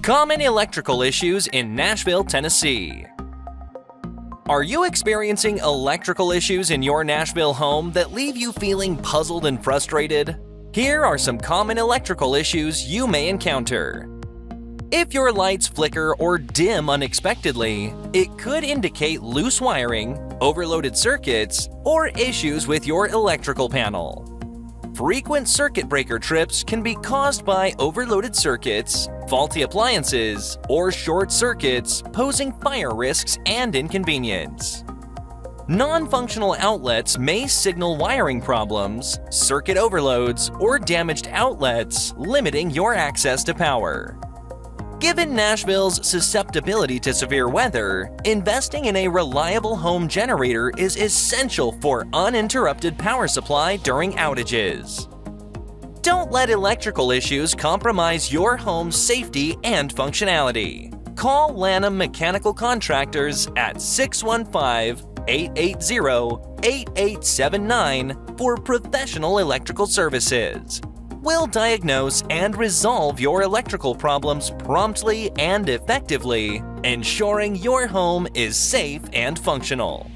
Common electrical issues in Nashville, Tennessee. Are you experiencing electrical issues in your Nashville home that leave you feeling puzzled and frustrated? Here are some common electrical issues you may encounter. If your lights flicker or dim unexpectedly, it could indicate loose wiring, overloaded circuits, or issues with your electrical panel. Frequent circuit breaker trips can be caused by overloaded circuits, faulty appliances, or short circuits, posing fire risks and inconvenience. Non-functional outlets may signal wiring problems, circuit overloads, or damaged outlets, limiting your access to power. Given Nashville's susceptibility to severe weather, investing in a reliable home generator is essential for uninterrupted power supply during outages. Don't let electrical issues compromise your home's safety and functionality. Call Lanham Mechanical Contractors at 615-880-8879 for professional electrical services. We'll diagnose and resolve your electrical problems promptly and effectively, ensuring your home is safe and functional.